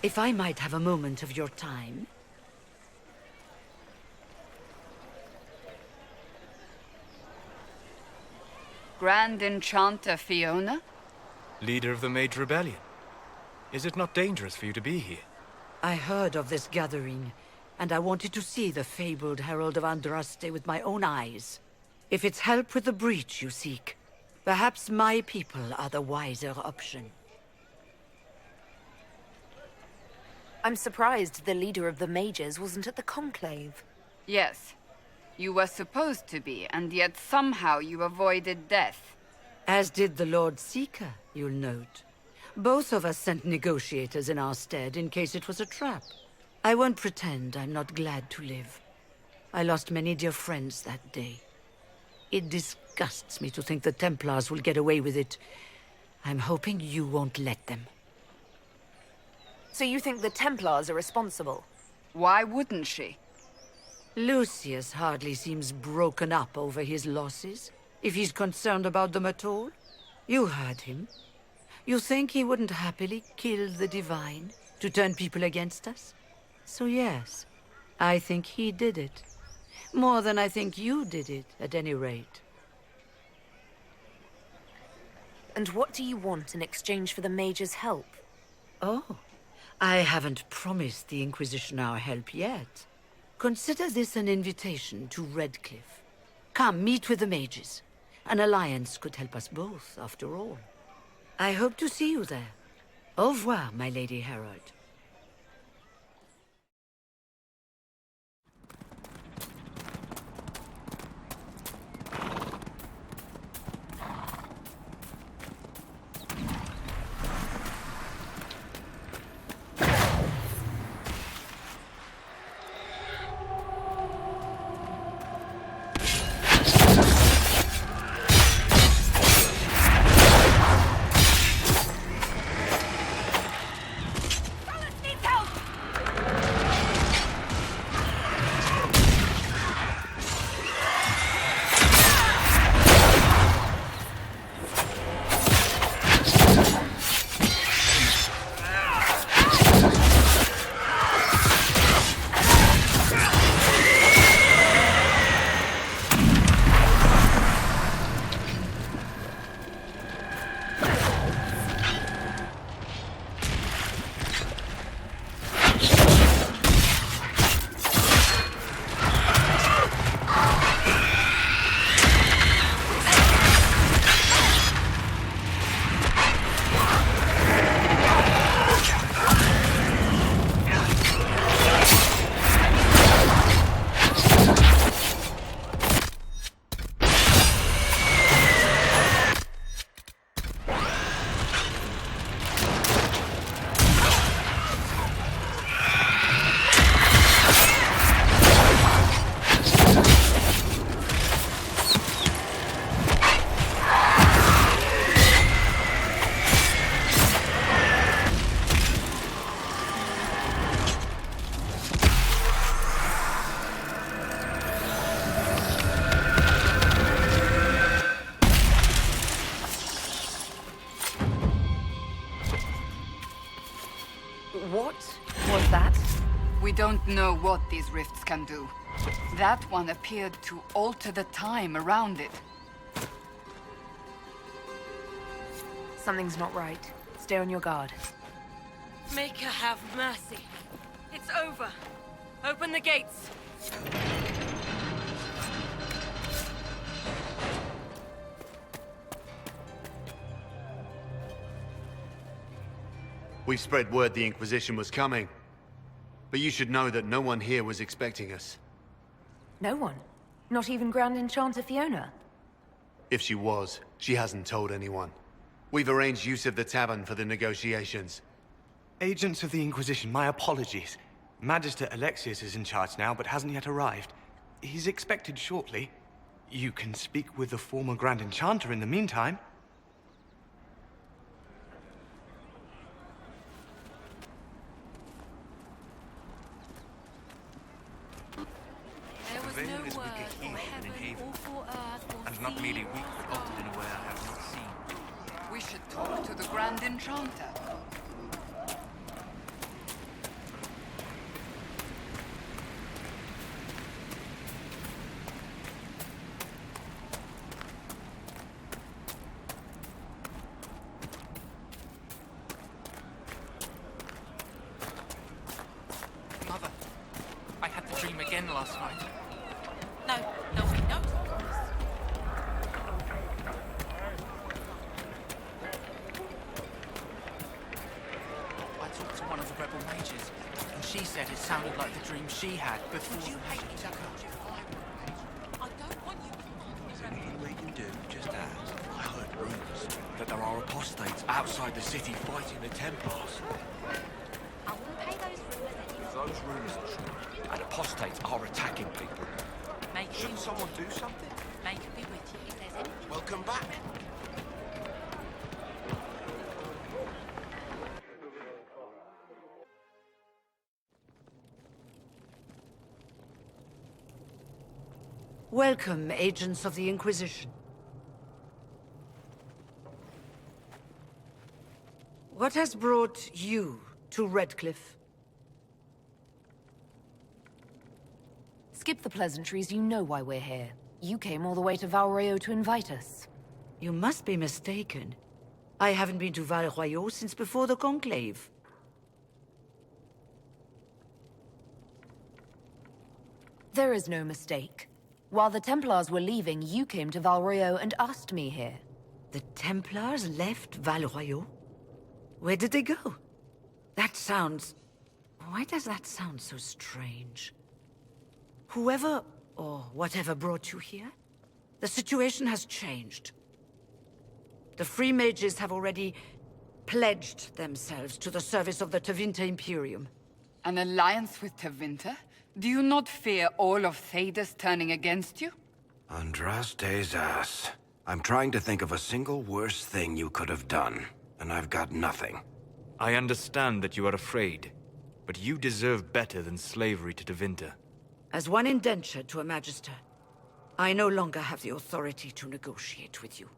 If I might have a moment of your time. Grand Enchanter Fiona? Leader of the Mage Rebellion. Is it not dangerous for you to be here? I heard of this gathering, and I wanted to see the fabled Herald of Andraste with my own eyes. If it's help with the breach you seek, perhaps my people are the wiser option. I'm surprised the leader of the mages wasn't at the conclave. Yes. You were supposed to be, and yet somehow you avoided death. As did the Lord Seeker, you'll note. Both of us sent negotiators in our stead in case it was a trap. I won't pretend I'm not glad to live. I lost many dear friends that day. It disgusts me to think the Templars will get away with it. I'm hoping you won't let them. So you think the Templars are responsible? Why wouldn't she? Lucius hardly seems broken up over his losses, if he's concerned about them at all. You heard him. You think he wouldn't happily kill the Divine to turn people against us? So yes, I think he did it. More than I think you did it, at any rate. And what do you want in exchange for the mage's help? Oh, I haven't promised the Inquisition our help yet. Consider this an invitation to Redcliffe. Come, meet with the mages. An alliance could help us both, after all. I hope to see you there. Au revoir, my Lady Herald. What was that? We don't know what these rifts can do. That one appeared to alter the time around it. Something's not right. Stay on your guard. Make her have mercy. It's over. Open the gates. We spread word the Inquisition was coming. But you should know that no one here was expecting us. No one? Not even Grand Enchanter Fiona? If she was, she hasn't told anyone. We've arranged use of the tavern for the negotiations. Agents of the Inquisition, my apologies. Magister Alexius is in charge now, but hasn't yet arrived. He's expected shortly. You can speak with the former Grand Enchanter in the meantime. There was Veil no is word weaker for here than in heaven Haven, or for earth or and not sea merely or weak, but often in a way I have not seen. We should talk to the Grand Enchanter. the mages, and she said it sounded like the dream she had before. Would you hate me to I don't want you. Is there anything we can do? Just ask. I heard rumors that there are apostates outside the city fighting the Templars. I wouldn't pay those rumors anyway. If those rumors are true, and apostates are attacking people, shouldn't someone do something? Make it be with you if there's anything. Welcome back. Welcome, agents of the Inquisition. What has brought you to Redcliffe? Skip the pleasantries, you know why we're here. You came all the way to Valreo to invite us. You must be mistaken. I haven't been to Val Royeaux since before the Conclave. There is no mistake. While the Templars were leaving, you came to Valreo and asked me here. The Templars left Val Royeaux? Where did they go? That sounds... Why does that sound so strange? Whoever or whatever brought you here, the situation has changed. The Free Mages have already pledged themselves to the service of the Tevinter Imperium. An alliance with Tevinter? Do you not fear all of Thedas turning against you? Andraste's ass. I'm trying to think of a single worse thing you could have done, and I've got nothing. I understand that you are afraid, but you deserve better than slavery to Tevinter. As one indentured to a Magister, I no longer have the authority to negotiate with you.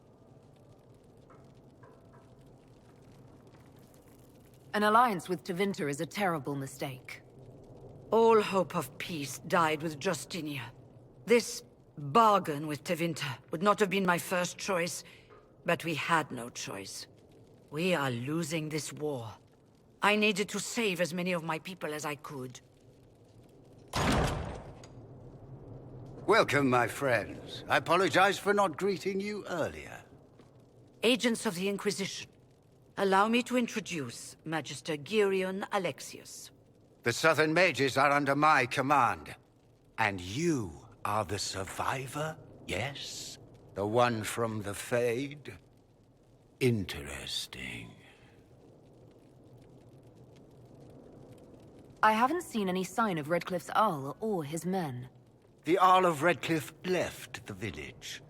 An alliance with Tevinter is a terrible mistake. All hope of peace died with Justinia. This bargain with Tevinter would not have been my first choice, but we had no choice. We are losing this war. I needed to save as many of my people as I could. Welcome, my friends. I apologize for not greeting you earlier. Agents of the Inquisition, allow me to introduce Magister Girion Alexius. The Southern Mages are under my command. And you are the survivor, yes? The one from the Fade? Interesting. I haven't seen any sign of Redcliffe's Arl or his men. The Arl of Redcliffe left the village.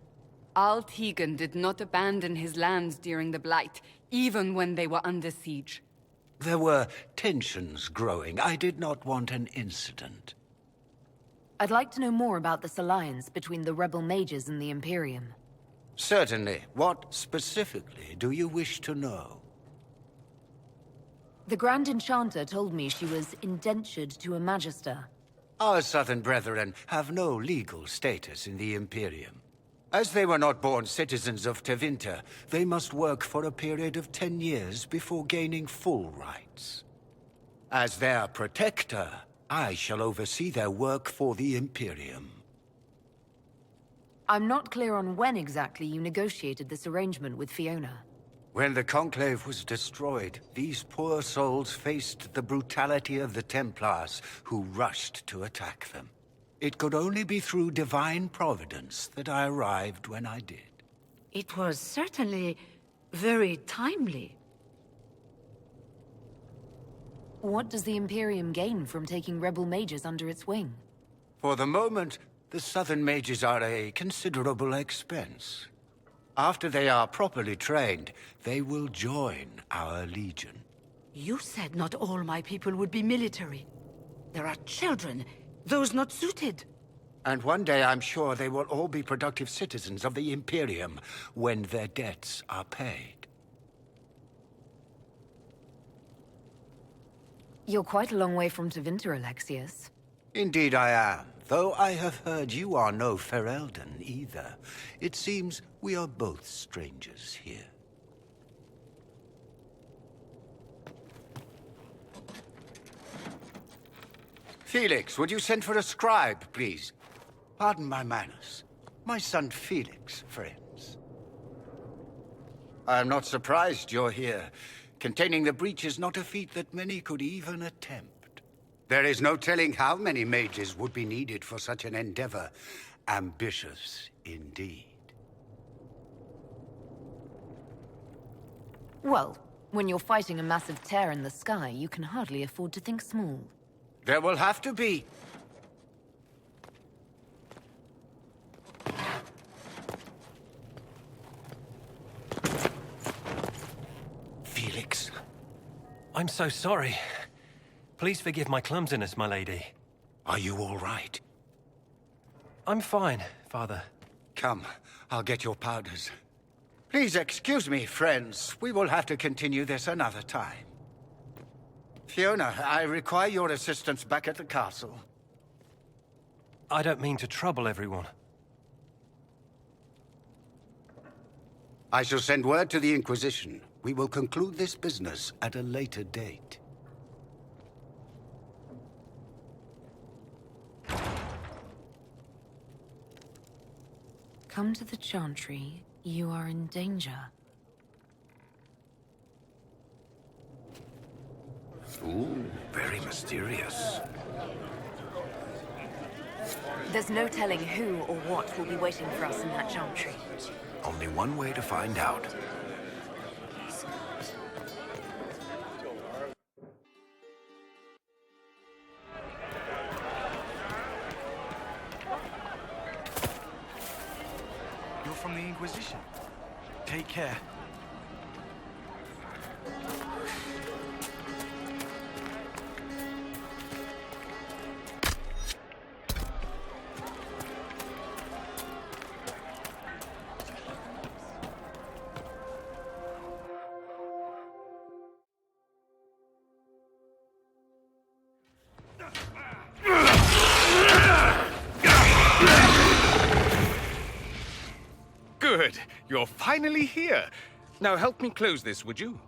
Al Tegan did not abandon his lands during the Blight, even when they were under siege. There were tensions growing. I did not want an incident. I'd like to know more about this alliance between the rebel mages and the Imperium. Certainly. What specifically do you wish to know? The Grand Enchanter told me she was indentured to a Magister. Our Southern brethren have no legal status in the Imperium. As they were not born citizens of Tevinter, they must work for a period of 10 years before gaining full rights. As their protector, I shall oversee their work for the Imperium. I'm not clear on when exactly you negotiated this arrangement with Fiona. When the Conclave was destroyed, these poor souls faced the brutality of the Templars, who rushed to attack them. It could only be through divine providence that I arrived when I did. It was certainly very timely. What does the Imperium gain from taking rebel mages under its wing? For the moment, the Southern Mages are a considerable expense. After they are properly trained, they will join our legion. You said not all my people would be military. There are children, those not suited. And one day I'm sure they will all be productive citizens of the Imperium when their debts are paid. You're quite a long way from Tevinter, Alexius. Indeed I am, though I have heard you are no Ferelden either. It seems we are both strangers here. Felix, would you send for a scribe, please? Pardon my manners. My son Felix, friends. I'm not surprised you're here. Containing the breach is not a feat that many could even attempt. There is no telling how many mages would be needed for such an endeavor. Ambitious indeed. Well, when you're fighting a massive tear in the sky, you can hardly afford to think small. There will have to be. Felix. I'm so sorry. Please forgive my clumsiness, my lady. Are you all right? I'm fine, Father. Come, I'll get your powders. Please excuse me, friends. We will have to continue this another time. Fiona, I require your assistance back at the castle. I don't mean to trouble everyone. I shall send word to the Inquisition. We will conclude this business at a later date. Come to the Chantry. You are in danger. Ooh, very mysterious. There's no telling who or what will be waiting for us in that Chantry. Only one way to find out. You're from the Inquisition. Take care. Good. You're finally here. Now help me close this, would you?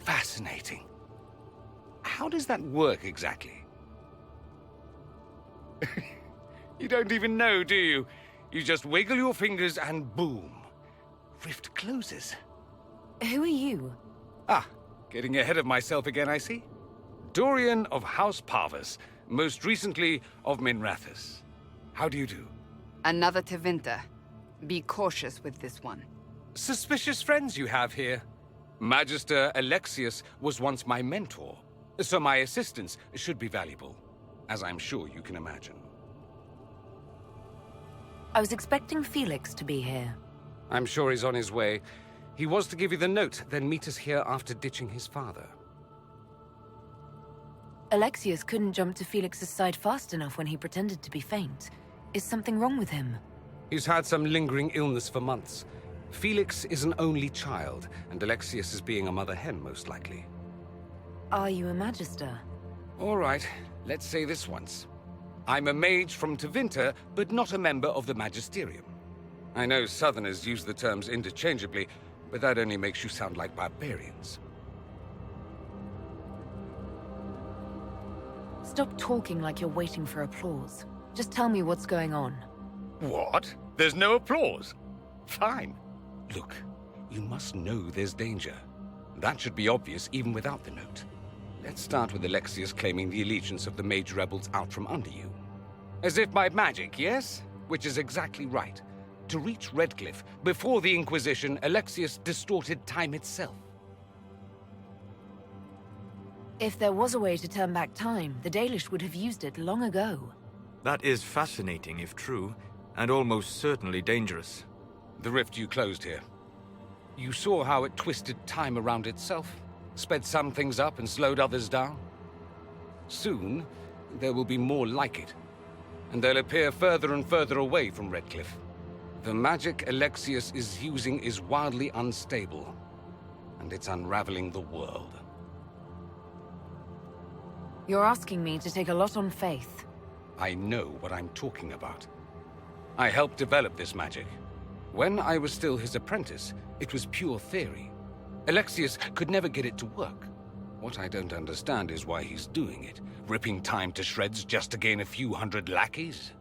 Fascinating. How does that work exactly? You don't even know, do you? You just wiggle your fingers and boom. Rift closes. Who are you? Ah, getting ahead of myself again, I see. Dorian of House Parvus, most recently of Minrathous. How do you do? Another Tevinter. Be cautious with this one. Suspicious friends you have here. Magister Alexius was once my mentor, so my assistance should be valuable, as I'm sure you can imagine. I was expecting Felix to be here. I'm sure he's on his way. He was to give you the note, then meet us here after ditching his father. Alexius couldn't jump to Felix's side fast enough when he pretended to be faint. Is something wrong with him? He's had some lingering illness for months. Felix is an only child, and Alexius is being a mother hen, most likely. Are you a Magister? All right, let's say this once. I'm a mage from Tevinter, but not a member of the Magisterium. I know Southerners use the terms interchangeably, but that only makes you sound like barbarians. Stop talking like you're waiting for applause. Just tell me what's going on. What? There's no applause? Fine. Look, you must know there's danger. That should be obvious even without the note. Let's start with Alexius claiming the allegiance of the mage rebels out from under you. As if by magic, yes? Which is exactly right. To reach Redcliffe, before the Inquisition, Alexius distorted time itself. If there was a way to turn back time, the Dalish would have used it long ago. That is fascinating if true, and almost certainly dangerous. The rift you closed here. You saw how it twisted time around itself, sped some things up and slowed others down. Soon, there will be more like it, and they'll appear further and further away from Redcliffe. The magic Alexius is using is wildly unstable, and it's unraveling the world. You're asking me to take a lot on faith. I know what I'm talking about. I helped develop this magic. When I was still his apprentice, it was pure theory. Alexius could never get it to work. What I don't understand is why he's doing it, ripping time to shreds just to gain a few hundred lackeys.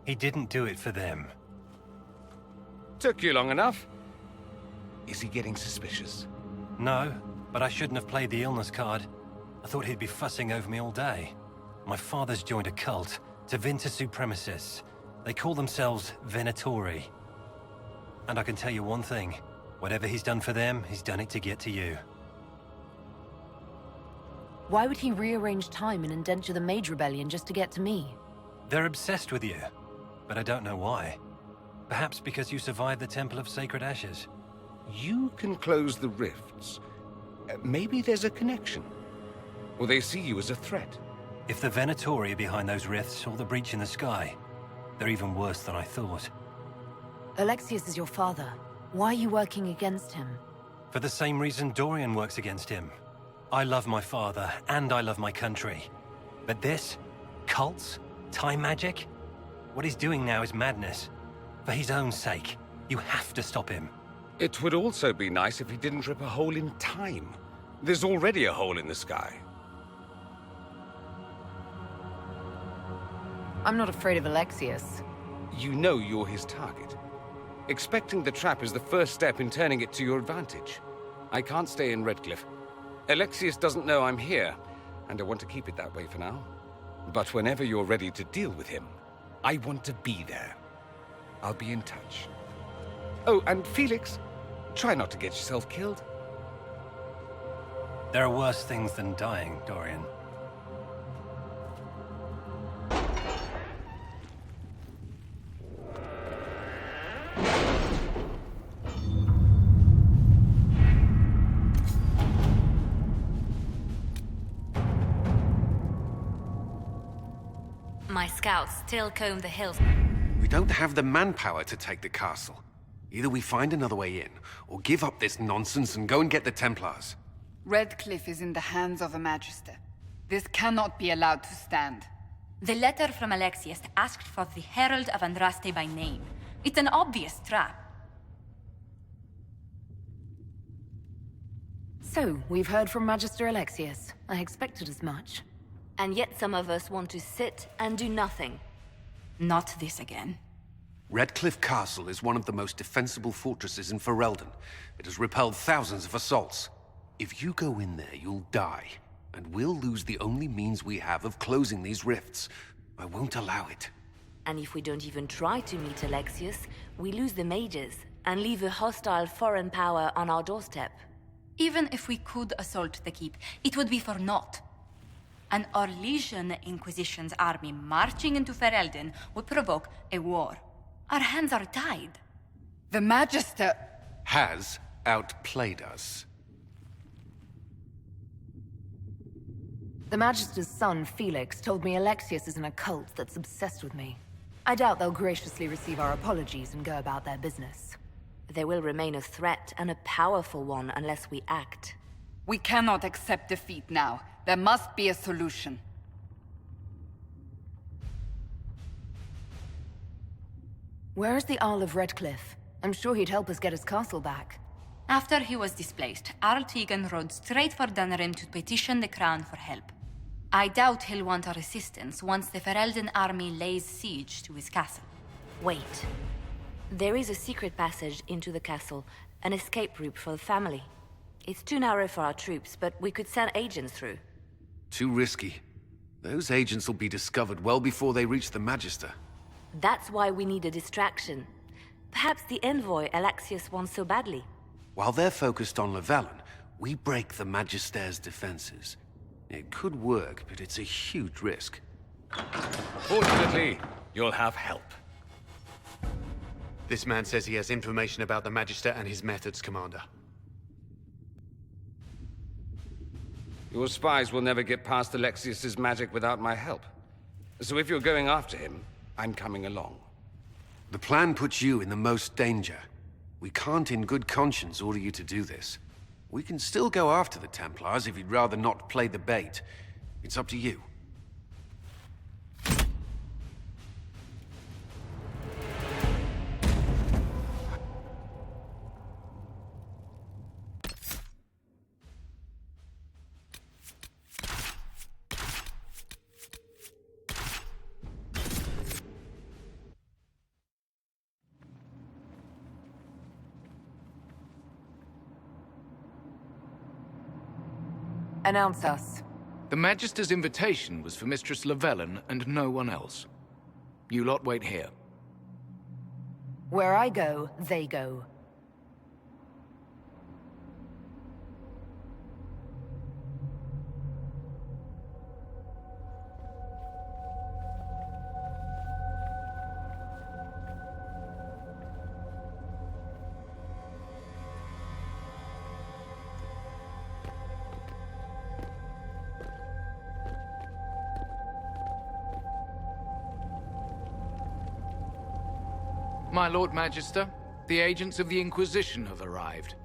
He didn't do it for them. Took you long enough. Is he getting suspicious? No, but I shouldn't have played the illness card. I thought he'd be fussing over me all day. My father's joined a cult, Tevinter Supremacists. They call themselves Venatori. And I can tell you one thing. Whatever he's done for them, he's done it to get to you. Why would he rearrange time and indenture the Mage Rebellion just to get to me? They're obsessed with you, but I don't know why. Perhaps because you survived the Temple of Sacred Ashes. You can close the rifts. Maybe there's a connection. Or they see you as a threat. If the Venatori are behind those rifts or the breach in the sky, they're even worse than I thought. Alexius is your father. Why are you working against him? For the same reason Dorian works against him. I love my father, and I love my country. But this? Cults? Time magic? What he's doing now is madness. For his own sake, you have to stop him. It would also be nice if he didn't rip a hole in time. There's already a hole in the sky. I'm not afraid of Alexius. You know you're his target. Expecting the trap is the first step in turning it to your advantage. I can't stay in Redcliffe. Alexius doesn't know I'm here, and I want to keep it that way for now. But whenever you're ready to deal with him, I want to be there. I'll be in touch. Oh, and Felix, try not to get yourself killed. There are worse things than dying, Dorian. My scouts still comb the hills. We don't have the manpower to take the castle. Either we find another way in, or give up this nonsense and go and get the Templars. Redcliffe is in the hands of a Magister. This cannot be allowed to stand. The letter from Alexius asked for the Herald of Andraste by name. It's an obvious trap. So, we've heard from Magister Alexius. I expected as much. And yet some of us want to sit and do nothing. Not this again. Redcliffe Castle is one of the most defensible fortresses in Ferelden. It has repelled thousands of assaults. If you go in there, you'll die. And we'll lose the only means we have of closing these rifts. I won't allow it. And if we don't even try to meet Alexius, we lose the mages and leave a hostile foreign power on our doorstep. Even if we could assault the keep, it would be for naught. An Orlesian Inquisition's army marching into Ferelden would provoke a war. Our hands are tied. The Magister has outplayed us. The Magister's son, Felix, told me Alexius is in a cult that's obsessed with me. I doubt they'll graciously receive our apologies and go about their business. They will remain a threat, and a powerful one, unless we act. We cannot accept defeat now. There must be a solution. Where is the Isle of Redcliffe? I'm sure he'd help us get his castle back. After he was displaced, Arl Tegan rode straight for Dunrim to petition the Crown for help. I doubt he'll want our assistance once the Ferelden army lays siege to his castle. Wait. There is a secret passage into the castle, an escape route for the family. It's too narrow for our troops, but we could send agents through. Too risky. Those agents will be discovered well before they reach the Magister. That's why we need a distraction. Perhaps the envoy Alexius wants so badly. While they're focused on Llewellyn, we break the Magister's defenses. It could work, but it's a huge risk. Fortunately, you'll have help. This man says he has information about the Magister and his methods, Commander. Your spies will never get past Alexius's magic without my help. So if you're going after him, I'm coming along. The plan puts you in the most danger. We can't in good conscience order you to do this. We can still go after the Templars if you'd rather not play the bait. It's up to you. Announce us. The Magister's invitation was for Mistress Llewellyn and no one else. You lot wait here. Where I go, they go. My Lord Magister, the agents of the Inquisition have arrived.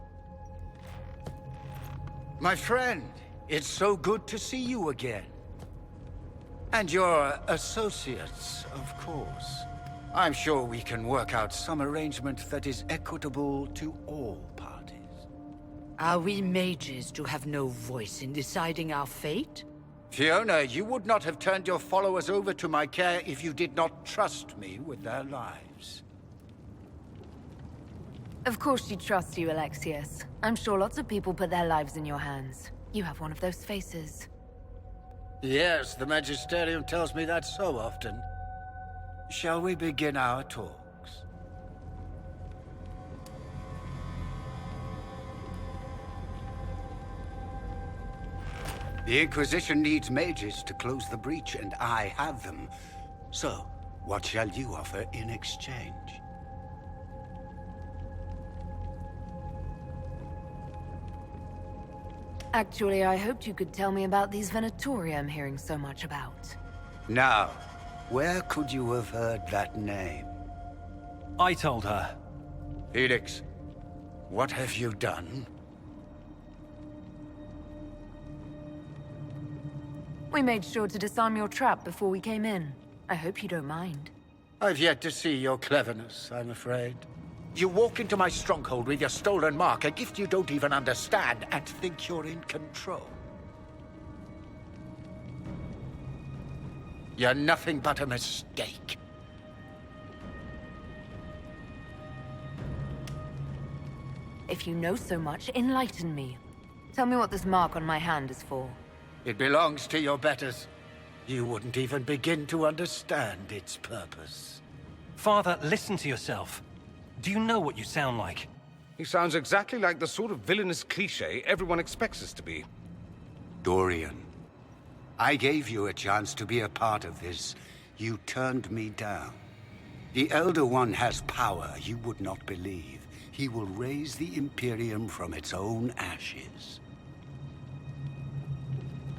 My friend, it's so good to see you again. And your associates, of course. I'm sure we can work out some arrangement that is equitable to all parties. Are we mages to have no voice in deciding our fate? Fiona, you would not have turned your followers over to my care if you did not trust me with their lives. Of course she trusts you, Alexius. I'm sure lots of people put their lives in your hands. You have one of those faces. Yes, the Magisterium tells me that so often. Shall we begin our talks? The Inquisition needs mages to close the breach, and I have them. So, what shall you offer in exchange? Actually, I hoped you could tell me about these Venatori I'm hearing so much about. Now, where could you have heard that name? I told her. Felix, what have you done? We made sure to disarm your trap before we came in. I hope you don't mind. I've yet to see your cleverness, I'm afraid. You walk into my stronghold with your stolen mark, a gift you don't even understand, and think you're in control. You're nothing but a mistake. If you know so much, enlighten me. Tell me what this mark on my hand is for. It belongs to your betters. You wouldn't even begin to understand its purpose. Father, listen to yourself. Do you know what you sound like? He sounds exactly like the sort of villainous cliché everyone expects us to be. Dorian, I gave you a chance to be a part of this. You turned me down. The Elder One has power you would not believe. He will raise the Imperium from its own ashes.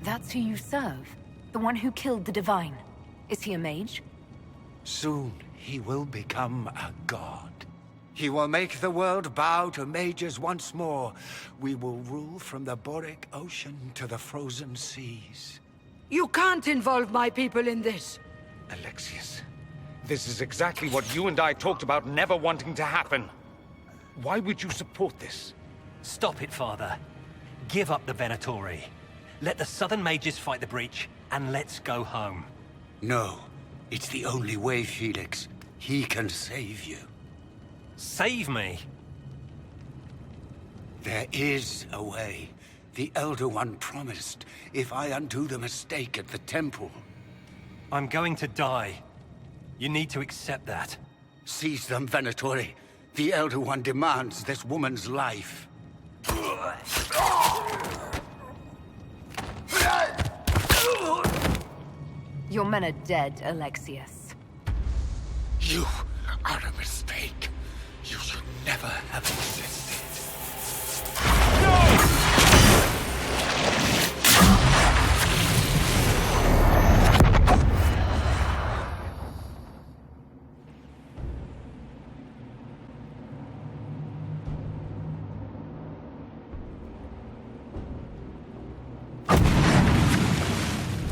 That's who you serve? The one who killed the Divine? Is he a mage? Soon, he will become a god. He will make the world bow to mages once more. We will rule from the Boric Ocean to the frozen seas. You can't involve my people in this. Alexius, this is exactly what you and I talked about never wanting to happen. Why would you support this? Stop it, Father. Give up the Venatori. Let the Southern Mages fight the breach, and let's go home. No. It's the only way, Felix. He can save you. Save me? There is a way. The Elder One promised, if I undo the mistake at the temple. I'm going to die. You need to accept that. Seize them, Venatori. The Elder One demands this woman's life. Your men are dead, Alexius. You are a mistake. You should never have existed.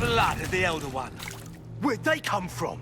Blood of the Elder One. Where'd they come from?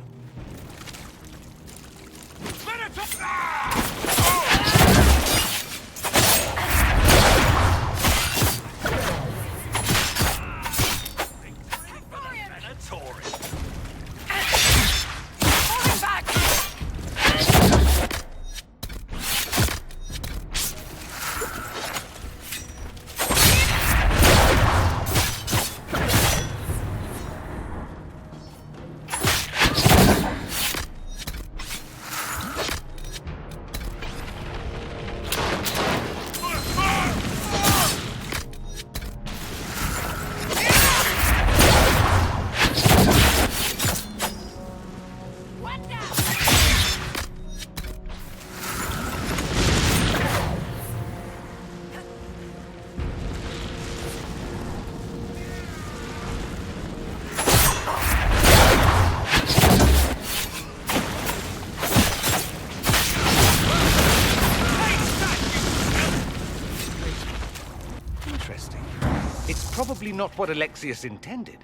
Probably not what Alexius intended.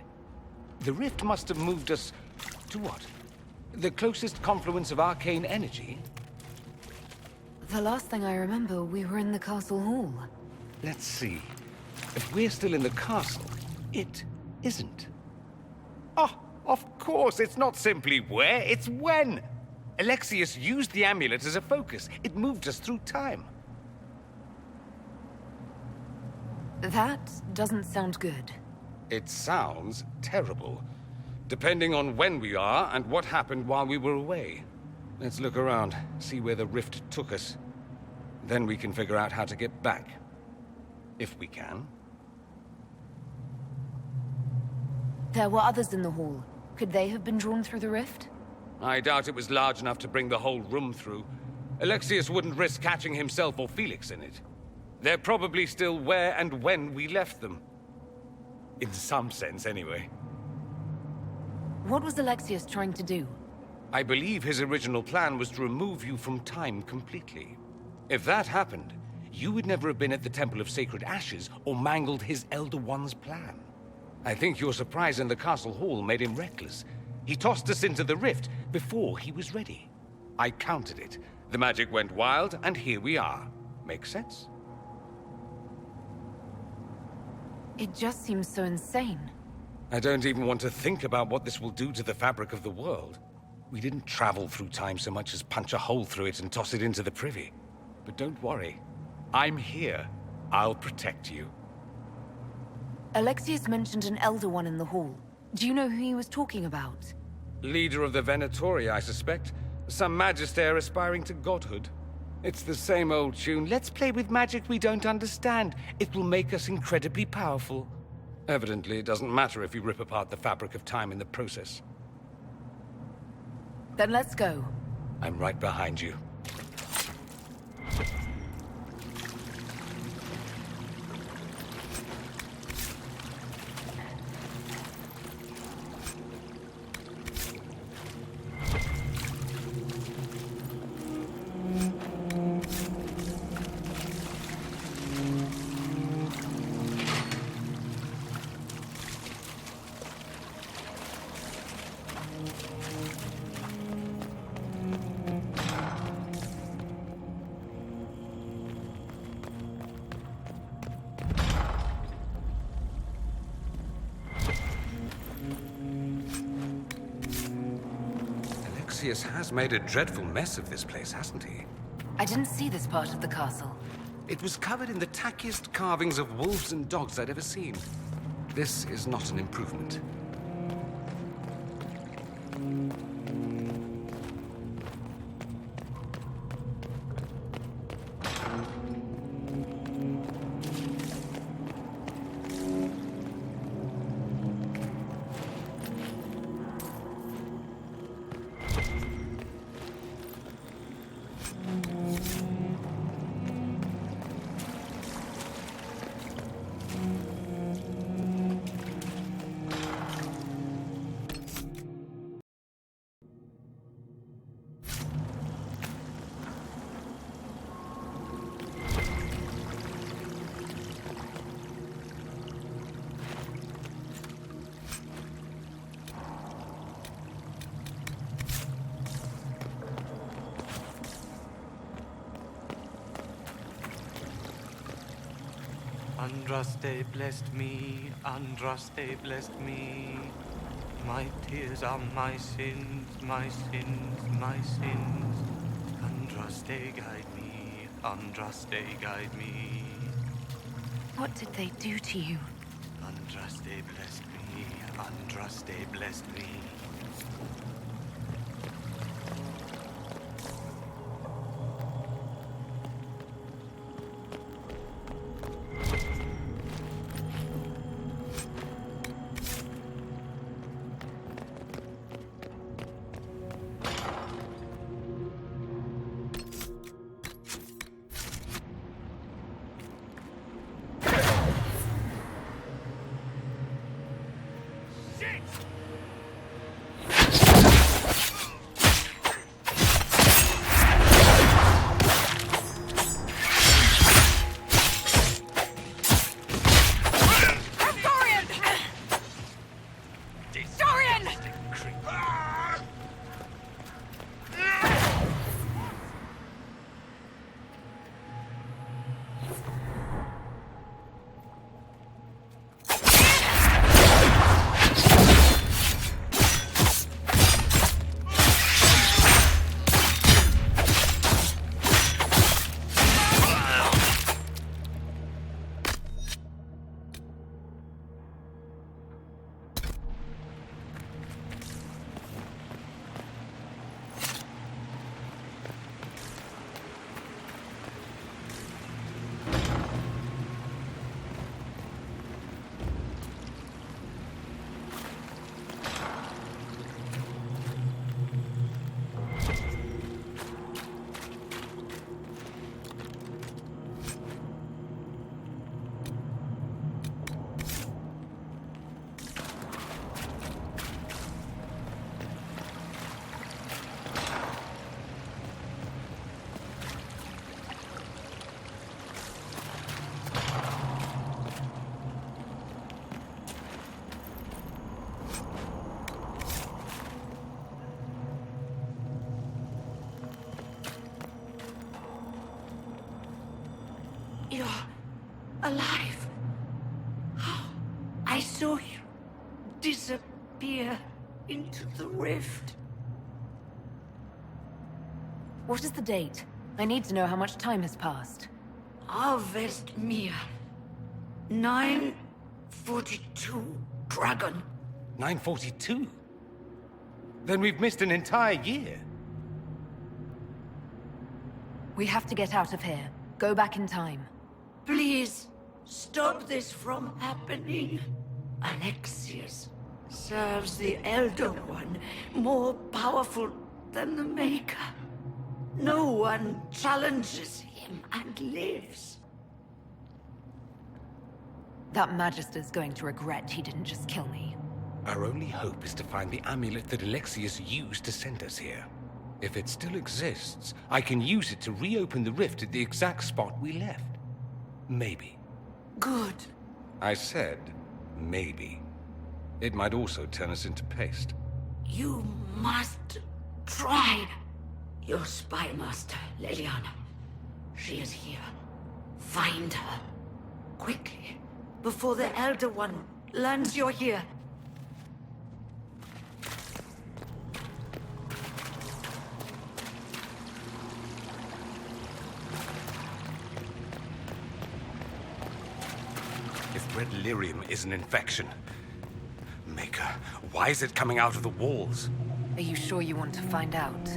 The rift must have moved us to what? The closest confluence of arcane energy? The last thing I remember, we were in the castle hall. Let's see. If we're still in the castle, it isn't. Oh, of course, it's not simply where, it's when! Alexius used the amulet as a focus. It moved us through time. That doesn't sound good. It sounds terrible. Depending on when we are and what happened while we were away. Let's look around, see where the rift took us. Then we can figure out how to get back. If we can. There were others in the hall. Could they have been drawn through the rift? I doubt it was large enough to bring the whole room through. Alexius wouldn't risk catching himself or Felix in it. They're probably still where and when we left them. In some sense, anyway. What was Alexius trying to do? I believe his original plan was to remove you from time completely. If that happened, you would never have been at the Temple of Sacred Ashes or mangled his Elder One's plan. I think your surprise in the castle hall made him reckless. He tossed us into the rift before he was ready. I countered it. The magic went wild, and here we are. Make sense? It just seems so insane. I don't even want to think about what this will do to the fabric of the world. We didn't travel through time so much as punch a hole through it and toss it into the privy. But don't worry. I'm here. I'll protect you. Alexius mentioned an Elder One in the hall. Do you know who he was talking about? Leader of the Venatori, I suspect. Some magister aspiring to godhood. It's the same old tune. Let's play with magic we don't understand. It will make us incredibly powerful. Evidently, it doesn't matter if you rip apart the fabric of time in the process. Then let's go. I'm right behind you. Alexius has made a dreadful mess of this place, hasn't he? I didn't see this part of the castle. It was covered in the tackiest carvings of wolves and dogs I'd ever seen. This is not an improvement. Andraste blessed me, Andraste blessed me. My tears are my sins, my sins, my sins. Andraste guide me, Andraste guide me. What did they do to you? Andraste blessed me, Andraste blessed me. You're alive. I saw you disappear into the rift. What is the date? I need to know how much time has passed. Harvest Mir. 942 Dragon. 942? Then we've missed an entire year. We have to get out of here. Go back in time. Please, stop this from happening. Alexius serves the Elder One, more powerful than the Maker. No one challenges him and lives. That Magister's going to regret he didn't just kill me. Our only hope is to find the amulet that Alexius used to send us here. If it still exists, I can use it to reopen the rift at the exact spot we left. Maybe. Good. I said, maybe. It might also turn us into paste. You must try. Your spy master, Leliana. She is here. Find her. Quickly. Before the Elder One learns you're here. Red lyrium is an infection. Maker, why is it coming out of the walls? Are you sure you want to find out?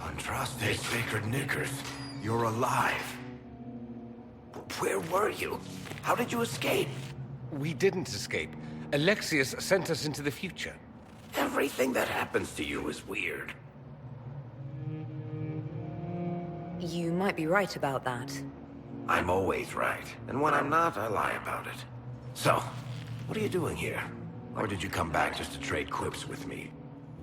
Andraste, sacred knickers. You're alive. Where were you? How did you escape? We didn't escape. Alexius sent us into the future. Everything that happens to you is weird. You might be right about that. I'm always right, and when I'm not, I lie about it. So, what are you doing here? Or did you come back just to trade quips with me?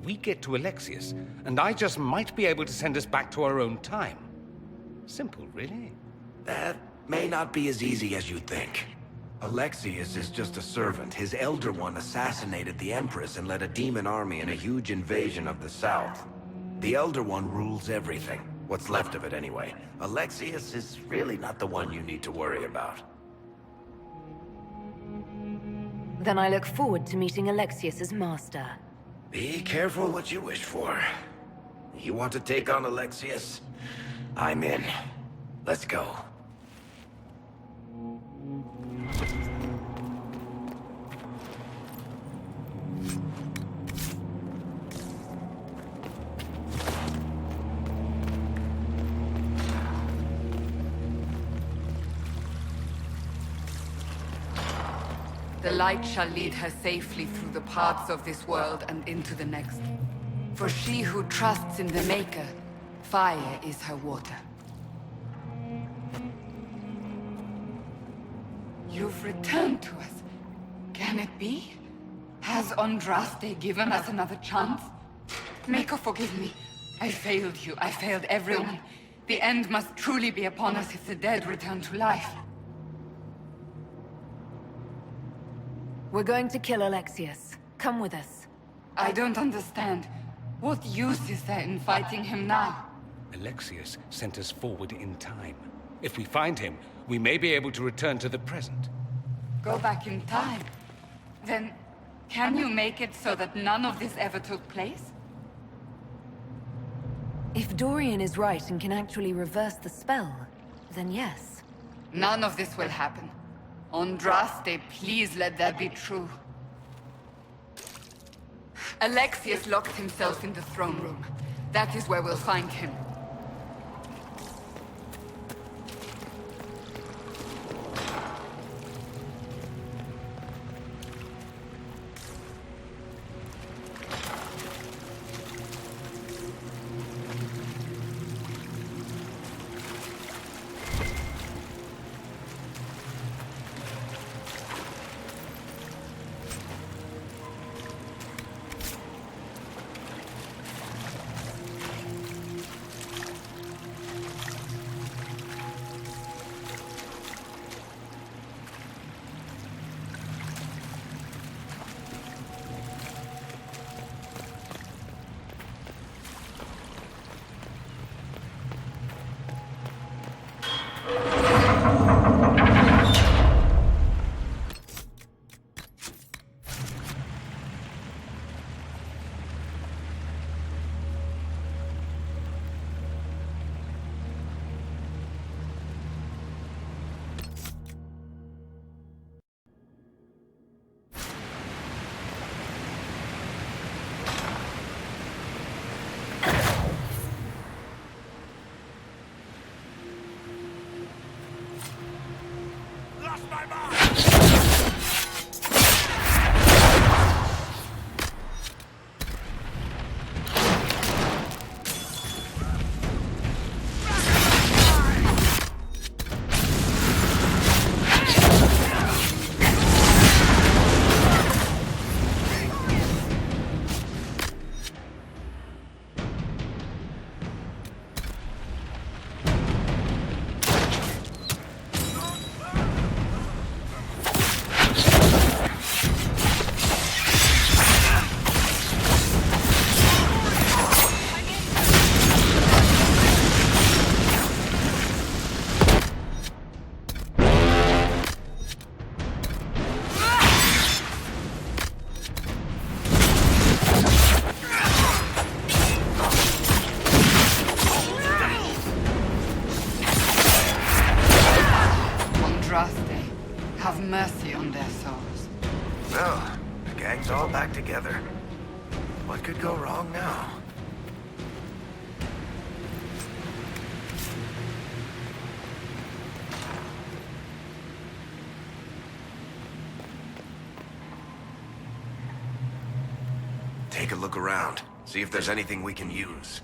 We get to Alexius, and I just might be able to send us back to our own time. Simple, really. That may not be as easy as you think. Alexius is just a servant. His Elder One assassinated the Empress and led a demon army in a huge invasion of the South. The Elder One rules everything. What's left of it, anyway. Alexius is really not the one you need to worry about. Then I look forward to meeting Alexius's master. Be careful what you wish for. You want to take on Alexius? I'm in. Let's go. The light shall lead her safely through the paths of this world and into the next. For she who trusts in the Maker, fire is her water. You've returned to us. Can it be? Has Andraste given us another chance? Maker, forgive me. I failed you. I failed everyone. The end must truly be upon us if the dead return to life. We're going to kill Alexius. Come with us. I don't understand. What use is there in fighting him now? Alexius sent us forward in time. If we find him, we may be able to return to the present. Go back in time? Then, can you make it so that none of this ever took place? If Dorian is right and can actually reverse the spell, then yes. None of this will happen. Andraste, please let that be true. Alexius locked himself in the throne room. That is where we'll find him. What could go wrong now? Take a look around. See if there's anything we can use.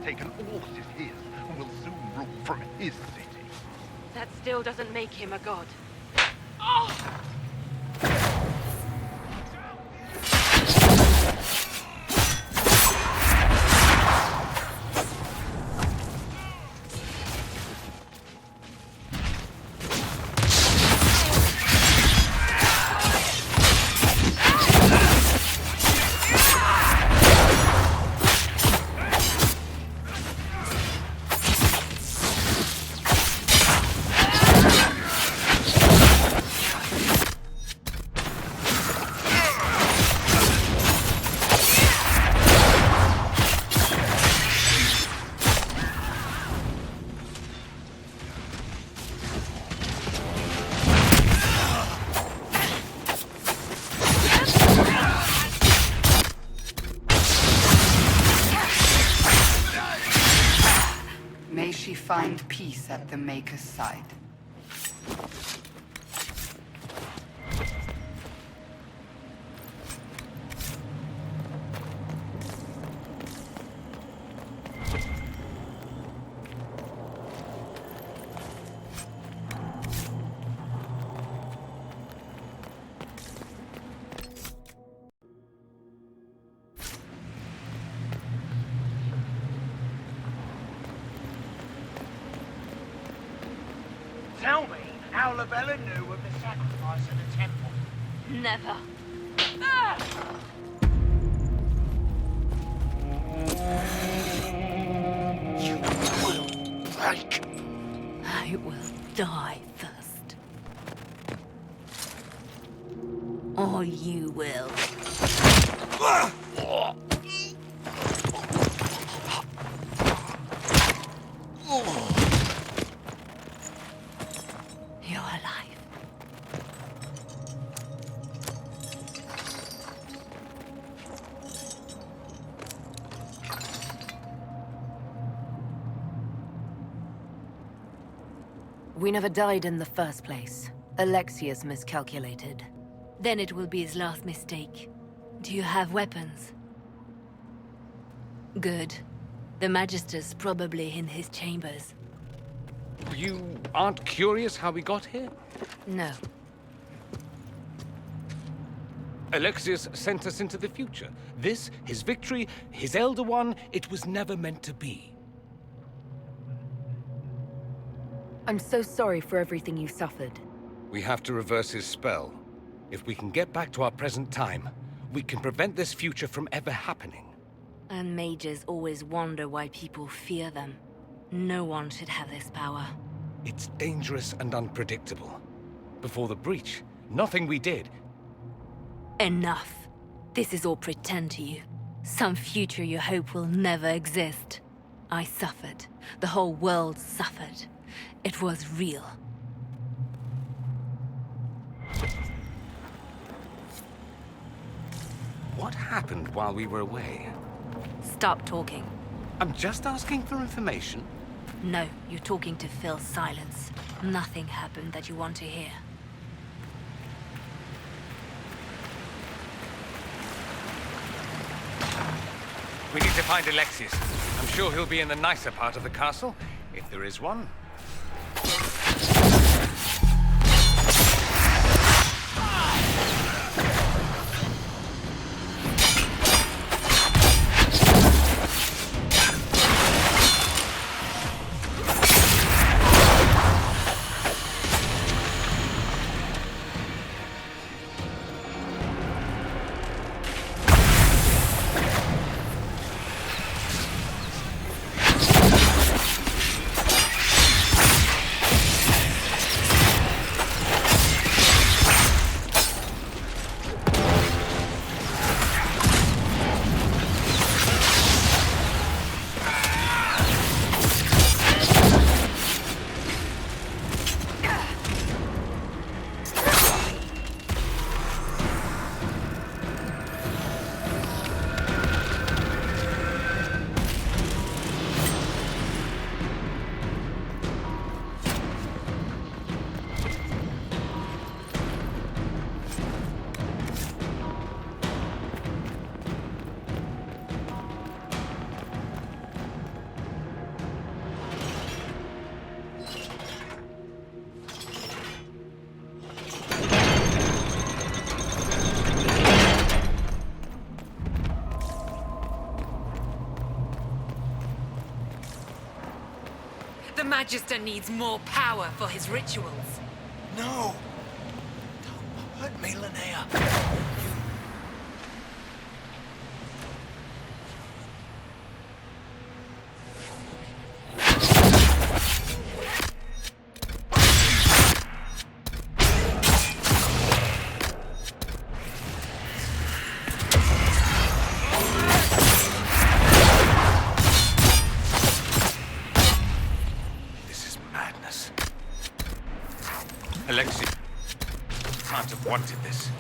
Taken all his his and will soon rule from his city. That still doesn't make him a god. May she find peace at the Maker's side. Tell me how Labella knew of the sacrifice at the temple. Never. You will break. I will die first. Or you will. You're alive. We never died in the first place. Alexius miscalculated. Then it will be his last mistake. Do you have weapons? Good. The Magister's probably in his chambers. You aren't curious how we got here? No. Alexius sent us into the future. This, his victory, his Elder One, it was never meant to be. I'm so sorry for everything you suffered. We have to reverse his spell. If we can get back to our present time, we can prevent this future from ever happening. And mages always wonder why people fear them. No one should have this power. It's dangerous and unpredictable. Before the breach, nothing we did. Enough. This is all pretend to you. Some future you hope will never exist. I suffered. The whole world suffered. It was real. What happened while we were away? Stop talking. I'm just asking for information. No, you're talking to fill silence. Nothing happened that you want to hear. We need to find Alexius. I'm sure he'll be in the nicer part of the castle, if there is one. The Magister needs more power for his rituals. No! Don't hurt me, Linnea. Alexius can't have wanted this.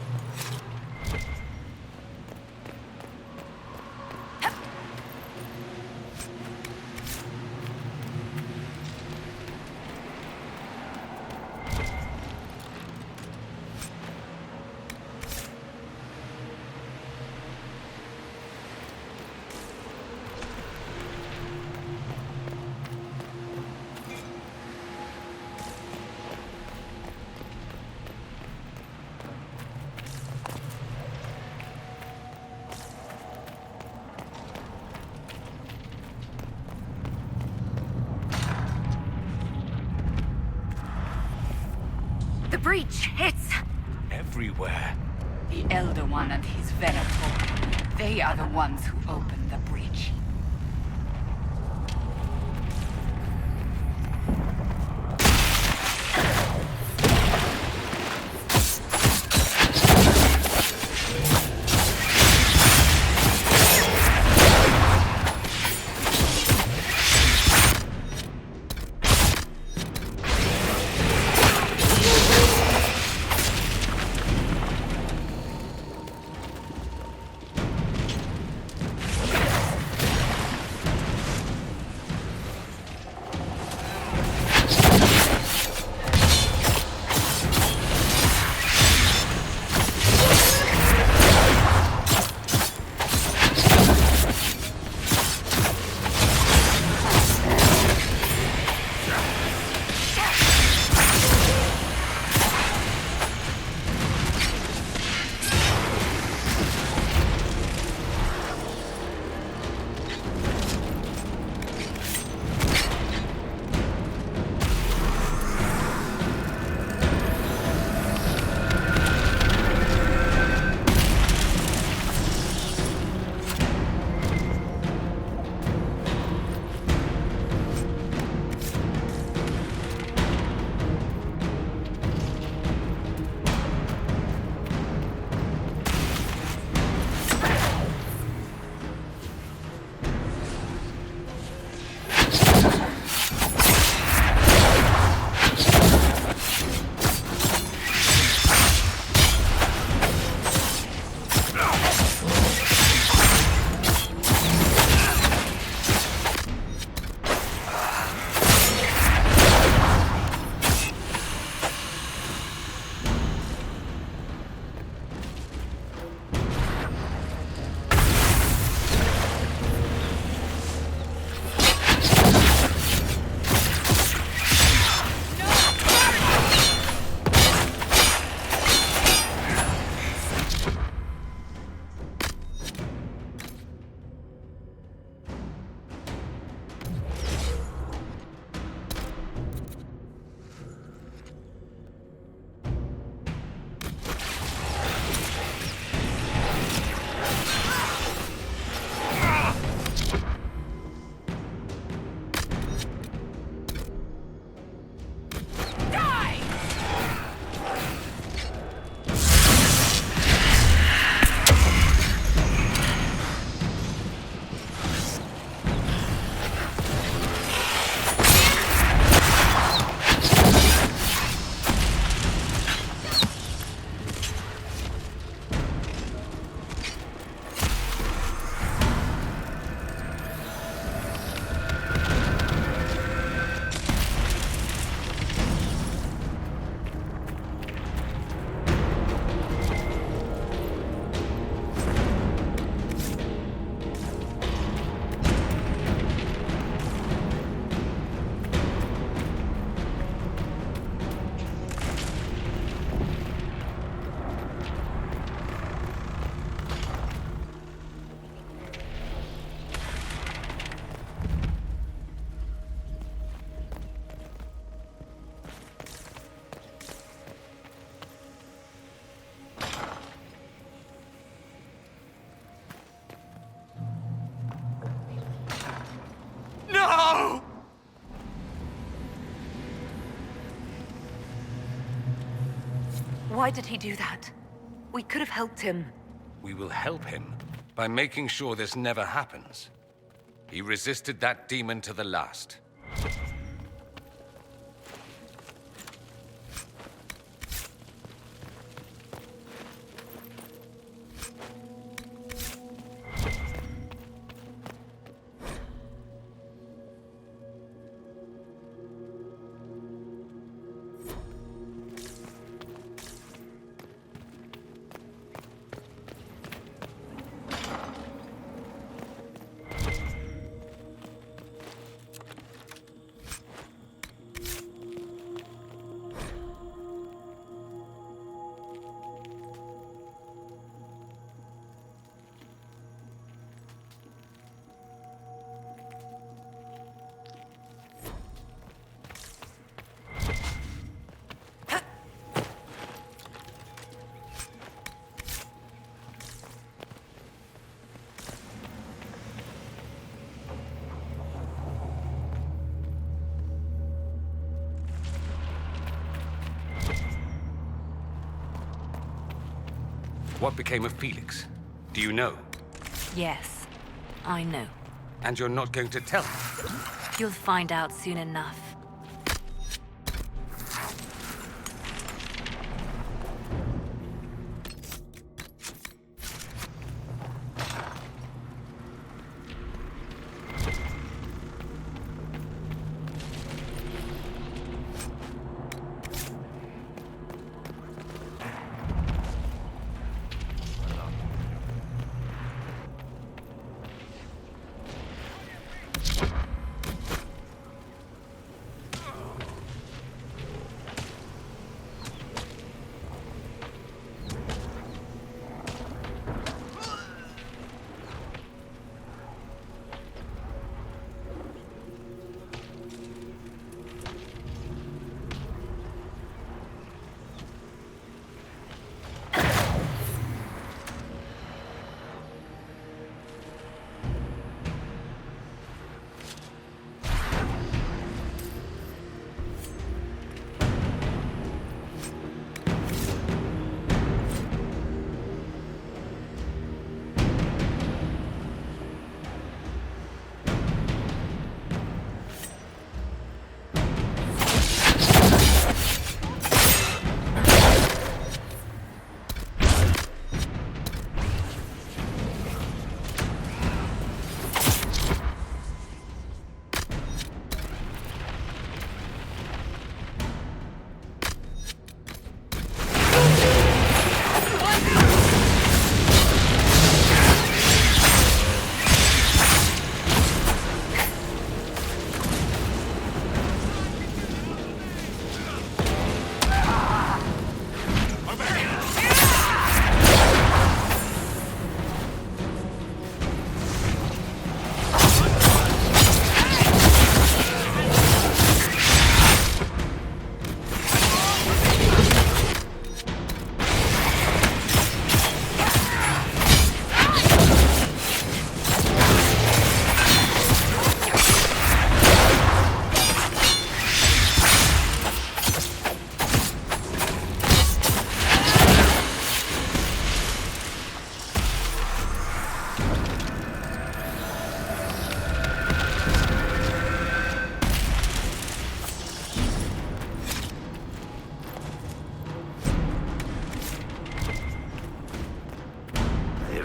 The breach! It's... everywhere. The Elder One and his Venator. They are the ones who opened the breach. Why did he do that? We could have helped him. We will help him by making sure this never happens. He resisted that demon to the last. What became of Felix? Do you know? Yes, I know. And you're not going to tell me? You'll find out soon enough.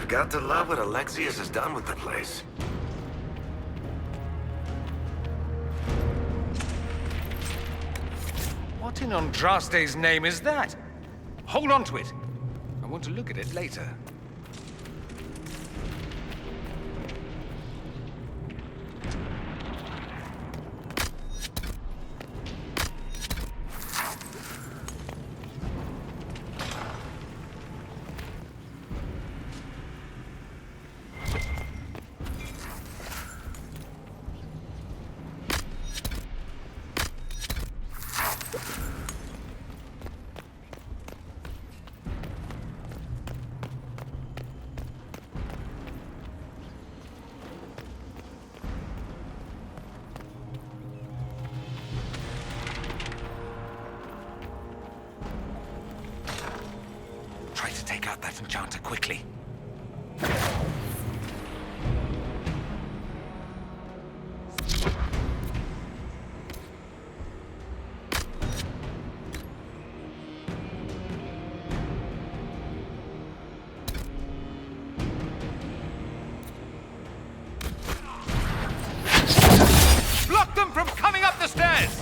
Got to love what Alexius has done with the place. What in Andraste's name is that? Hold on to it. I want to look at it later. Let's take out that enchanter quickly. Block them from coming up the stairs!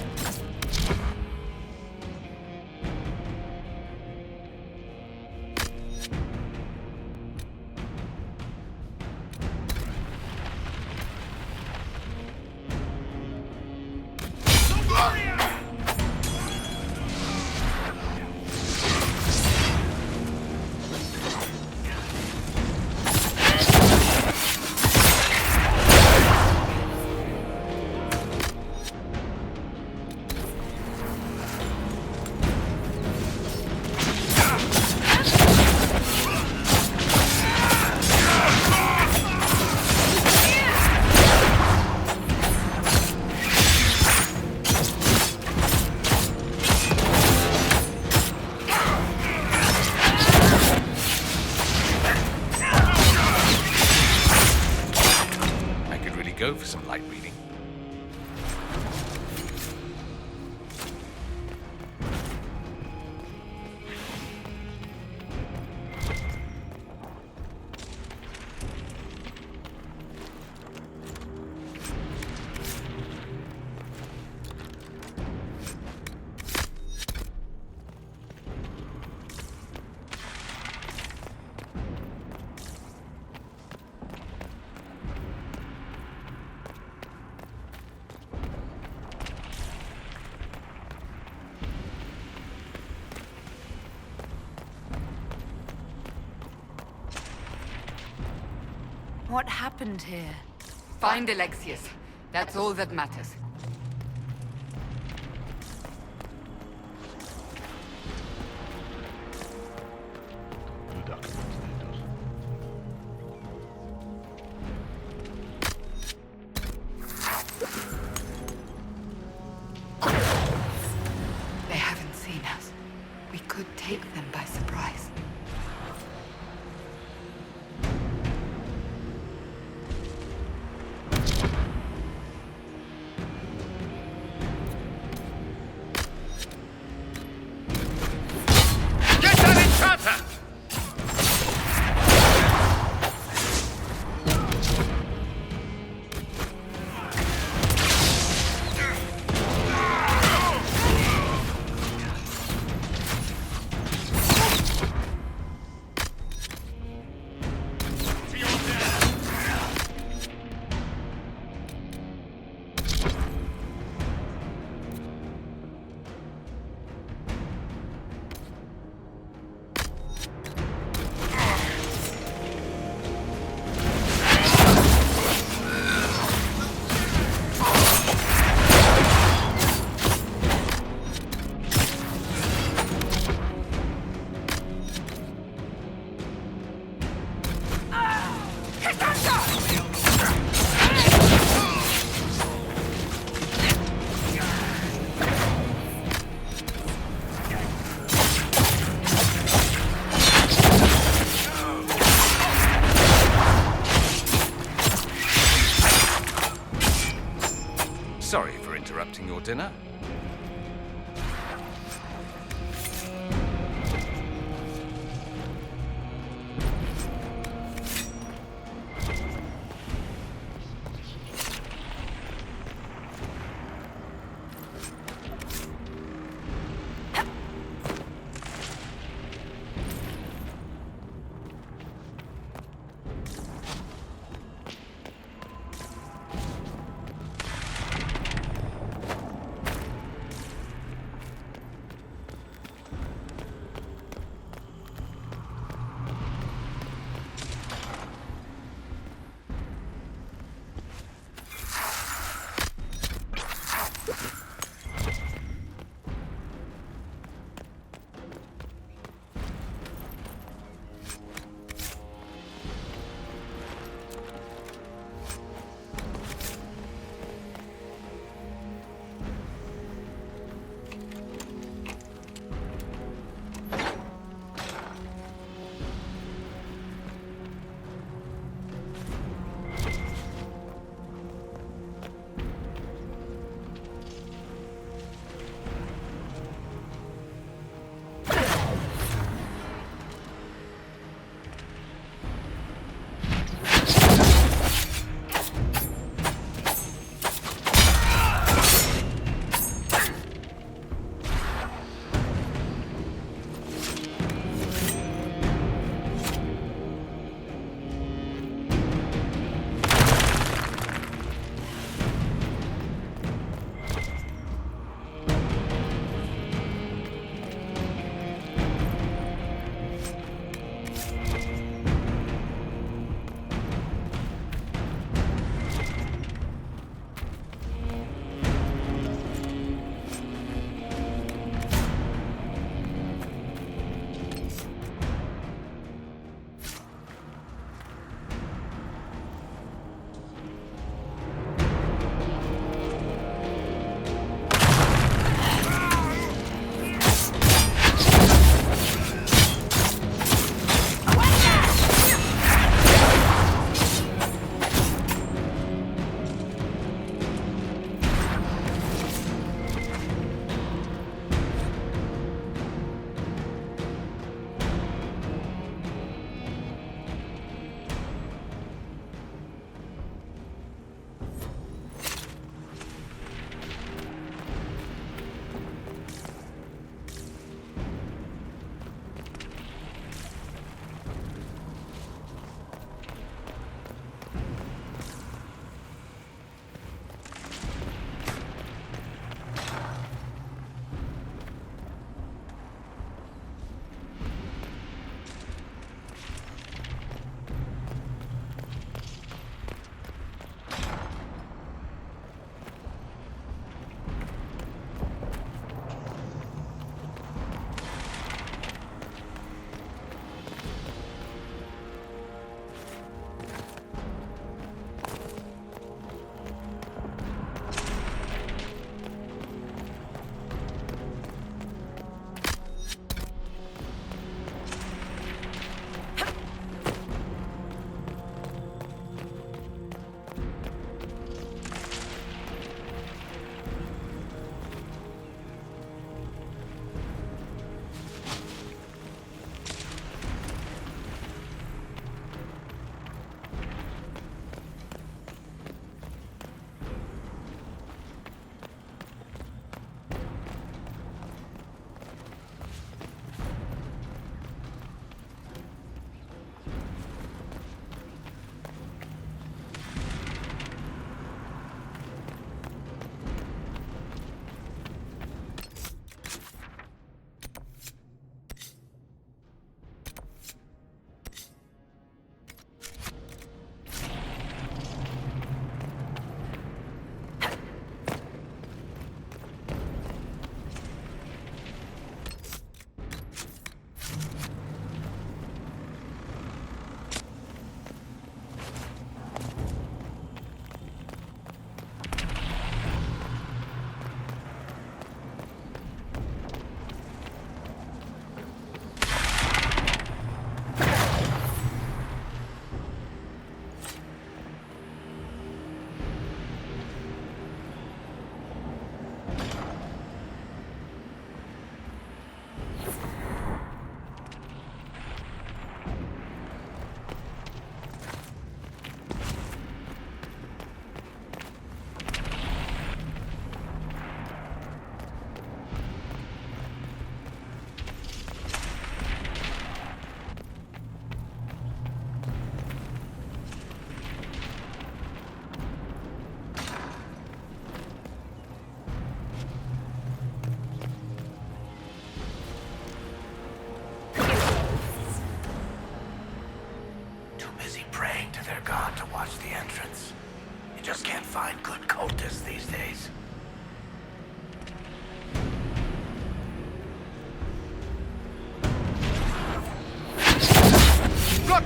Go for some light reading. What happened here? Find Alexius. That's all that matters. They haven't seen us. We could take them by surprise. Sorry for interrupting your dinner.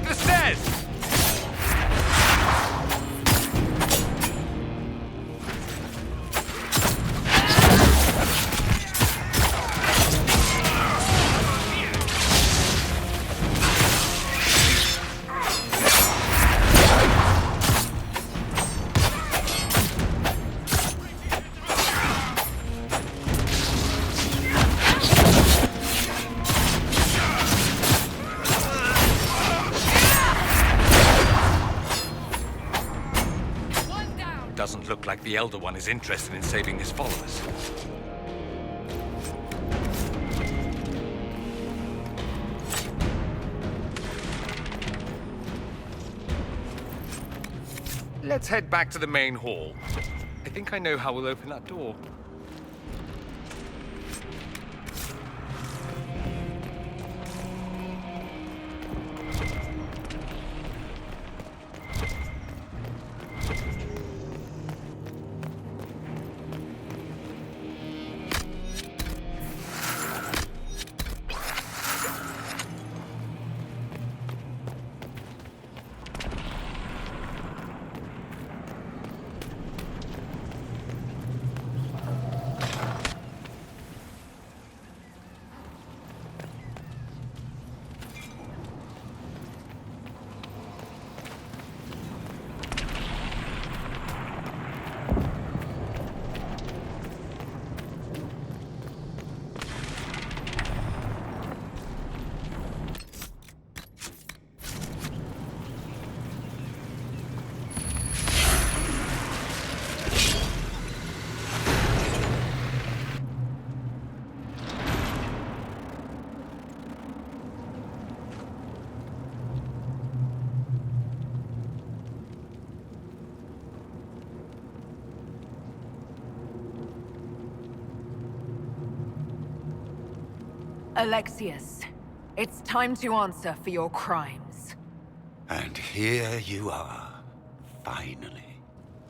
the stairs! Doesn't look like the Elder One is interested in saving his followers. Let's head back to the main hall. I think I know how we'll open that door. Alexius, it's time to answer for your crimes. And here you are, finally.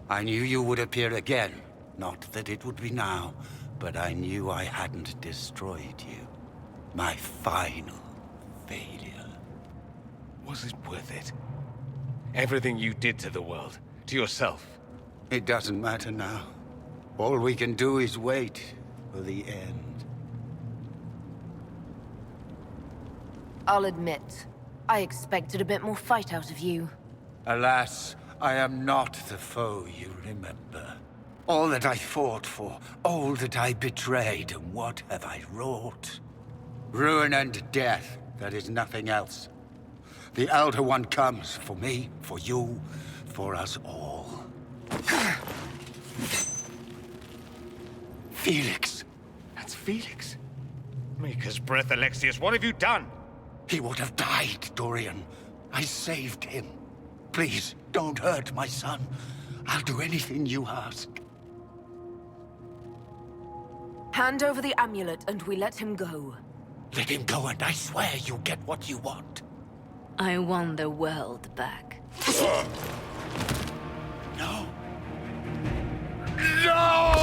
I knew you would appear again. Not that it would be now, but I knew I hadn't destroyed you. My final failure. Was it worth it? Everything you did to the world, to yourself. It doesn't matter now. All we can do is wait for the end. I'll admit, I expected a bit more fight out of you. Alas, I am not the foe you remember. All that I fought for, all that I betrayed, and what have I wrought? Ruin and death, that is nothing else. The Elder One comes for me, for you, for us all. Felix. That's Felix. Maker's breath, Alexius, what have you done? He would have died, Dorian. I saved him. Please, don't hurt my son. I'll do anything you ask. Hand over the amulet and we let him go. Let him go and I swear you'll get what you want. I want the world back. No. No!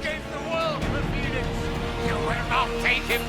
Against the world, Felix! You will not take him!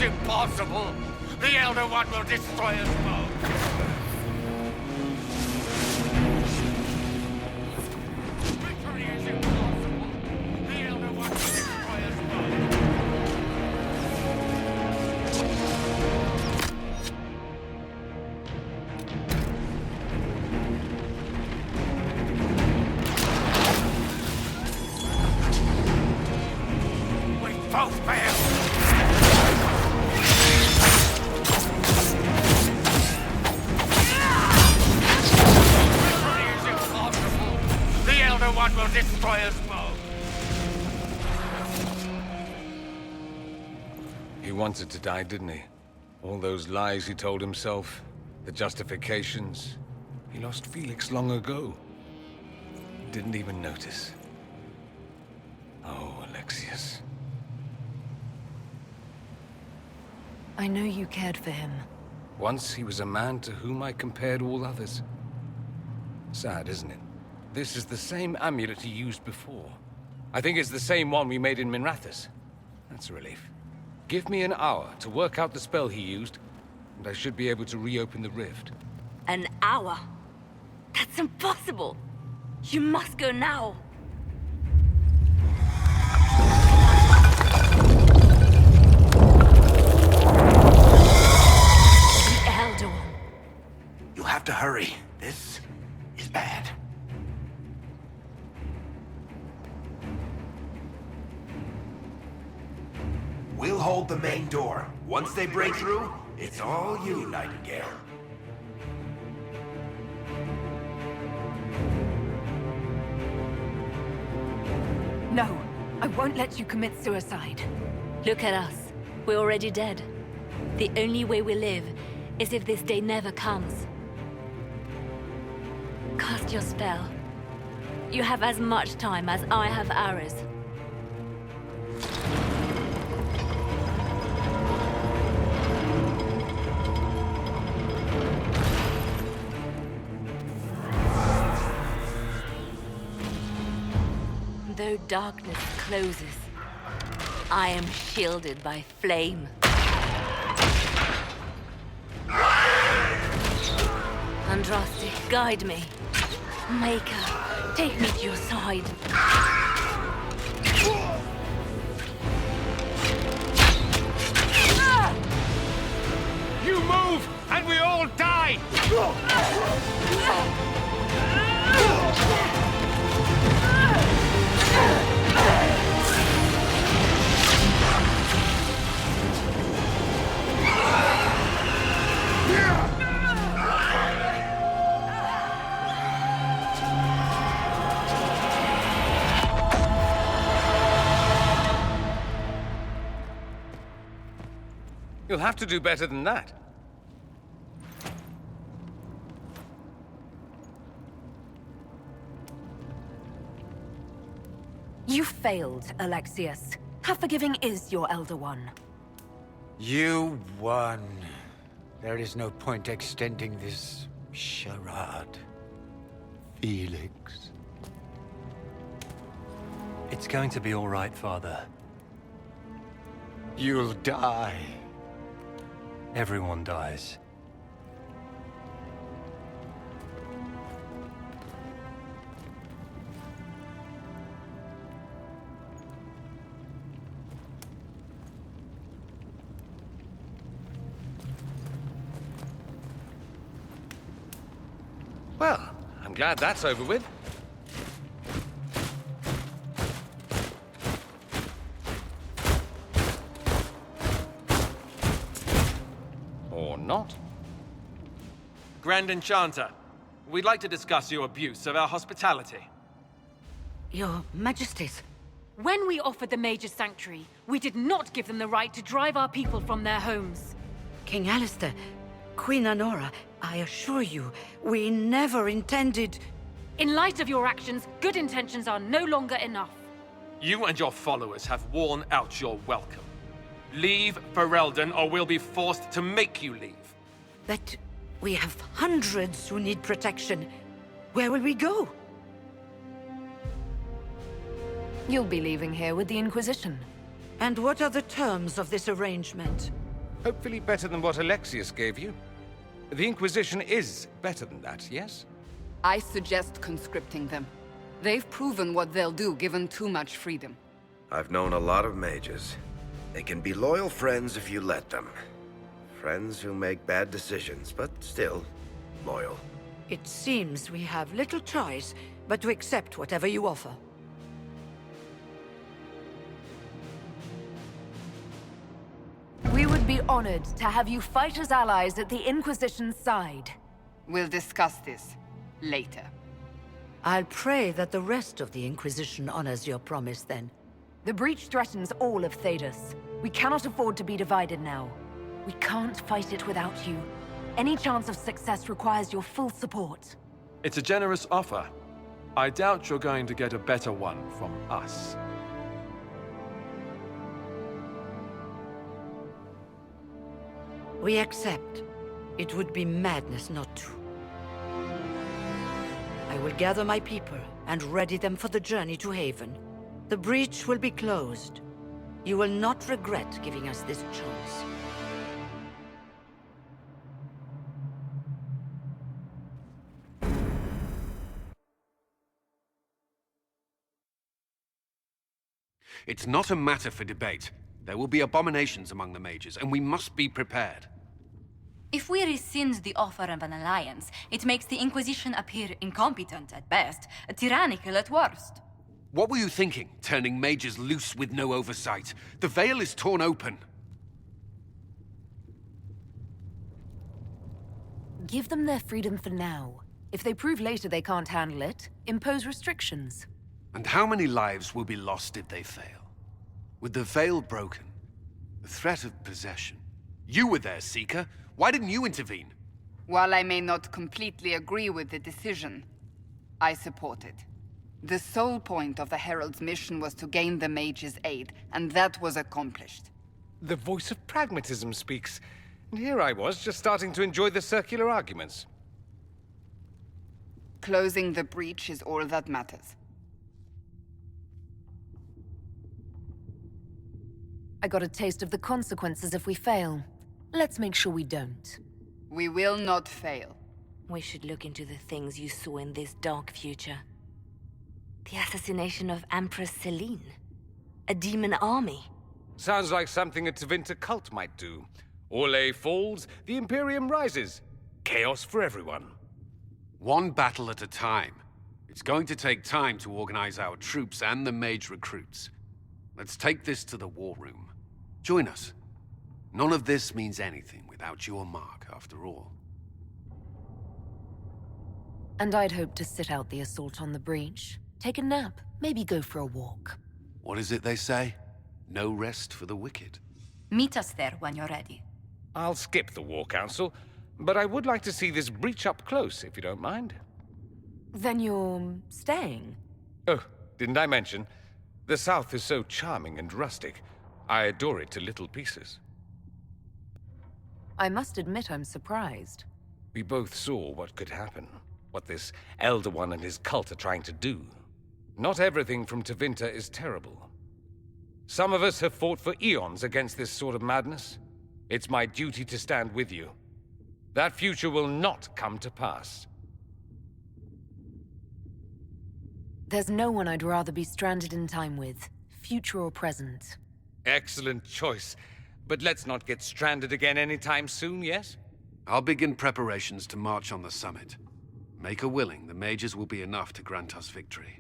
is impossible! The Elder One will destroy us both! Victory is impossible! The Elder One will destroy us both! We both failed! One will destroy us both. He wanted to die, didn't he? All those lies he told himself, the justifications. He lost Felix long ago. Didn't even notice. Oh, Alexius. I know you cared for him. Once he was a man to whom I compared all others. Sad, isn't it? This is the same amulet he used before. I think it's the same one we made in Minrathous. That's a relief. Give me an hour to work out the spell he used, and I should be able to reopen the rift. An hour? That's impossible! You must go now! The Elder One. You'll have to hurry. This is bad. We'll hold the main door. Once they break through, it's all you, Nightingale. No, I won't let you commit suicide. Look at us. We're already dead. The only way we live is if this day never comes. Cast your spell. You have as much time as I have hours. Though darkness closes, I am shielded by flame. Andraste, guide me. Maker, take me to your side. You move, and we all die! You'll have to do better than that. You failed, Alexius. How forgiving is your Elder One? You won. There is no point extending this charade. Felix. It's going to be all right, Father. You'll die. Everyone dies. Well, I'm glad that's over with. Or not. Grand Enchanter, we'd like to discuss your abuse of our hospitality. Your Majesties. When we offered the Major Sanctuary, we did not give them the right to drive our people from their homes. King Alistair, Queen Honora, I assure you, we never intended... In light of your actions, good intentions are no longer enough. You and your followers have worn out your welcome. Leave Ferelden, or we'll be forced to make you leave. But we have hundreds who need protection. Where will we go? You'll be leaving here with the Inquisition. And what are the terms of this arrangement? Hopefully better than what Alexius gave you. The Inquisition is better than that, yes? I suggest conscripting them. They've proven what they'll do given too much freedom. I've known a lot of mages. They can be loyal friends if you let them. Friends who make bad decisions, but still loyal. It seems we have little choice but to accept whatever you offer. We would be honored to have you fight as allies at the Inquisition's side. We'll discuss this later. I'll pray that the rest of the Inquisition honors your promise then. The breach threatens all of Thedas. We cannot afford to be divided now. We can't fight it without you. Any chance of success requires your full support. It's a generous offer. I doubt you're going to get a better one from us. We accept. It would be madness not to. I will gather my people and ready them for the journey to Haven. The breach will be closed. You will not regret giving us this chance. It's not a matter for debate. There will be abominations among the mages, and we must be prepared. If we rescind the offer of an alliance, it makes the Inquisition appear incompetent at best, tyrannical at worst. What were you thinking, turning mages loose with no oversight? The veil is torn open. Give them their freedom for now. If they prove later they can't handle it, impose restrictions. And how many lives will be lost if they fail? With the veil broken, the threat of possession. You were there, Seeker. Why didn't you intervene? While I may not completely agree with the decision, I support it. The sole point of the Herald's mission was to gain the mage's aid, and that was accomplished. The voice of pragmatism speaks. And here I was, just starting to enjoy the circular arguments. Closing the breach is all that matters. I got a taste of the consequences if we fail. Let's make sure we don't. We will not fail. We should look into the things you saw in this dark future. The assassination of Empress Celine. A demon army. Sounds like something a Tevinter cult might do. Orlais falls, the Imperium rises. Chaos for everyone. One battle at a time. It's going to take time to organize our troops and the mage recruits. Let's take this to the war room. Join us. None of this means anything without your mark, after all. And I'd hope to sit out the assault on the breach. Take a nap, maybe go for a walk. What is it they say? No rest for the wicked. Meet us there when you're ready. I'll skip the War Council, but I would like to see this breach up close, if you don't mind. Then you're staying? Oh, didn't I mention? The South is so charming and rustic. I adore it to little pieces. I must admit I'm surprised. We both saw what could happen, what this Elder One and his cult are trying to do. Not everything from Tevinter is terrible. Some of us have fought for eons against this sort of madness. It's my duty to stand with you. That future will not come to pass. There's no one I'd rather be stranded in time with, future or present. Excellent choice. But let's not get stranded again anytime soon, yes? I'll begin preparations to march on the summit. Make a willing, the mages will be enough to grant us victory.